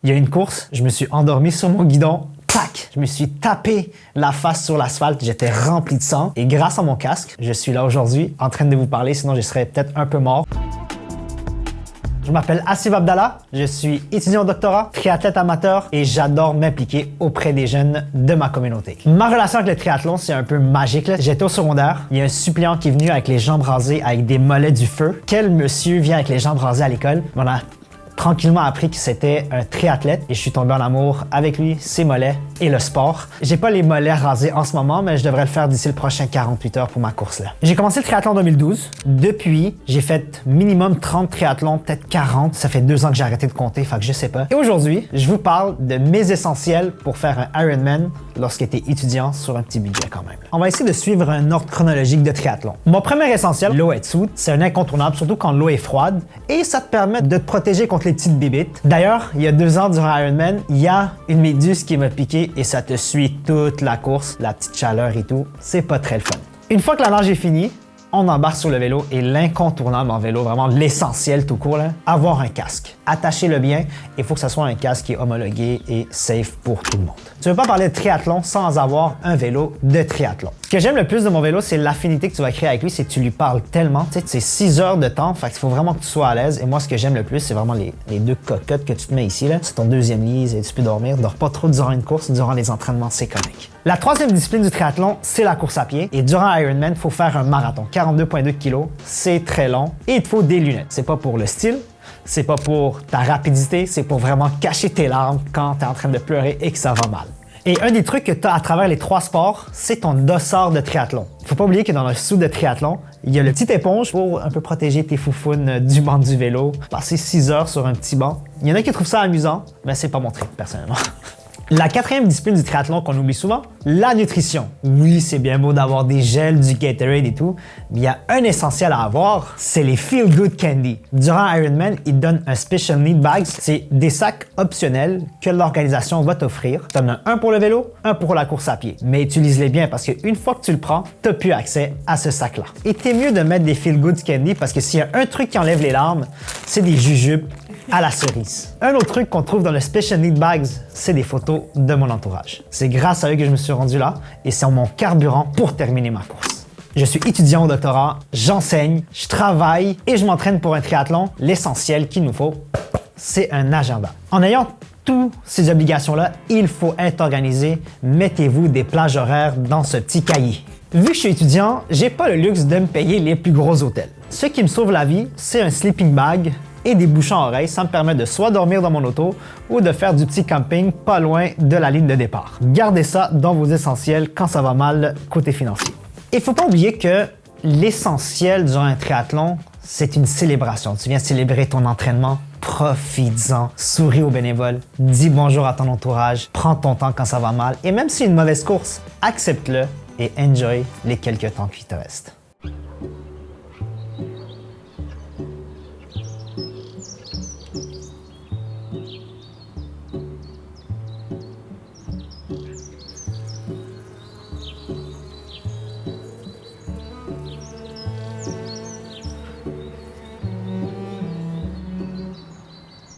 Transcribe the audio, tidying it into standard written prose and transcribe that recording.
Il y a une course, je me suis endormi sur mon guidon. Tac! Je me suis tapé la face sur l'asphalte, j'étais rempli de sang. Et grâce à mon casque, je suis là aujourd'hui en train de vous parler, sinon je serais peut-être un peu mort. Je m'appelle Assif Abdallah, je suis étudiant au doctorat, triathlète amateur et j'adore m'impliquer auprès des jeunes de ma communauté. Ma relation avec le triathlon, c'est un peu magique. J'étais au secondaire, il y a un suppléant qui est venu avec les jambes rasées, avec des mollets du feu. Quel monsieur vient avec les jambes rasées à l'école? On a tranquillement appris que c'était un triathlète et je suis tombé en amour avec lui, ses mollets et le sport. J'ai pas les mollets rasés en ce moment, mais je devrais le faire d'ici le prochain 48 heures pour ma course là. J'ai commencé le triathlon en 2012. Depuis, j'ai fait minimum 30 triathlons, peut-être 40. Ça fait 2 ans que j'ai arrêté de compter, fait que je sais pas. Et aujourd'hui, je vous parle de mes essentiels pour faire un Ironman lorsque tu es étudiant sur un petit budget quand même. On va essayer de suivre un ordre chronologique de triathlon. Mon premier essentiel, l'eau wetsuit, c'est un incontournable, surtout quand l'eau est froide et ça te permet de te protéger contre les petites bébites. D'ailleurs, il y a 2 ans durant Ironman, il y a une méduse qui m'a piqué et ça te suit toute la course, la petite chaleur et tout. C'est pas très le fun. Une fois que la nage est finie, on embarque sur le vélo et l'incontournable en vélo, vraiment l'essentiel tout court, là, avoir un casque. Attachez-le bien, il faut que ce soit un casque qui est homologué et safe pour tout le monde. Tu ne veux pas parler de triathlon sans avoir un vélo de triathlon. Ce que j'aime le plus de mon vélo, c'est l'affinité que tu vas créer avec lui, c'est que tu lui parles tellement. Tu sais, c'est 6 heures de temps, fait qu'il faut vraiment que tu sois à l'aise. Et moi, ce que j'aime le plus, c'est vraiment les 2 cocottes que tu te mets ici. C'est ton deuxième lit et tu peux dormir. Dors pas trop durant une course, durant les entraînements, c'est correct. La troisième discipline du triathlon, c'est la course à pied. Et durant Ironman, il faut faire un marathon, 42,2 kg. C'est très long et il te faut des lunettes. C'est pas pour le style, c'est pas pour ta rapidité, c'est pour vraiment cacher tes larmes quand tu es en train de pleurer et que ça va mal. Et un des trucs que tu as à travers les 3 sports, c'est ton dossard de triathlon. Faut pas oublier que dans le sous de triathlon, il y a le petit éponge pour un peu protéger tes foufounes du banc du vélo. Passer 6 heures sur un petit banc. Il y en a qui trouvent ça amusant, mais c'est pas mon truc personnellement. La 4e discipline du triathlon qu'on oublie souvent, la nutrition. Oui, c'est bien beau d'avoir des gels, du Gatorade et tout, mais il y a un essentiel à avoir, c'est les Feel Good Candy. Durant Ironman, ils donnent un Special Need Bags. C'est des sacs optionnels que l'organisation va t'offrir. Tu en as un pour le vélo, un pour la course à pied. Mais utilise-les bien parce qu'une fois que tu le prends, tu n'as plus accès à ce sac-là. Et t'es mieux de mettre des Feel Good Candy parce que s'il y a un truc qui enlève les larmes, c'est des jujubes à la cerise. Un autre truc qu'on trouve dans le Special Need Bags, c'est des photos de mon entourage. C'est grâce à eux que je me suis rendu là et c'est mon carburant pour terminer ma course. Je suis étudiant au doctorat, j'enseigne, je travaille et je m'entraîne pour un triathlon. L'essentiel qu'il nous faut, c'est un agenda. En ayant toutes ces obligations-là, il faut être organisé. Mettez-vous des plages horaires dans ce petit cahier. Vu que je suis étudiant, j'ai pas le luxe de me payer les plus gros hôtels. Ce qui me sauve la vie, c'est un sleeping bag et des bouchons à oreilles. Ça me permet de soit dormir dans mon auto ou de faire du petit camping pas loin de la ligne de départ. Gardez ça dans vos essentiels quand ça va mal côté financier. Il faut pas oublier que l'essentiel durant un triathlon, c'est une célébration. Tu viens célébrer ton entraînement, profites-en, souris aux bénévoles, dis bonjour à ton entourage, prends ton temps quand ça va mal et même si c'est une mauvaise course, accepte-le et enjoy les quelques temps qui te restent.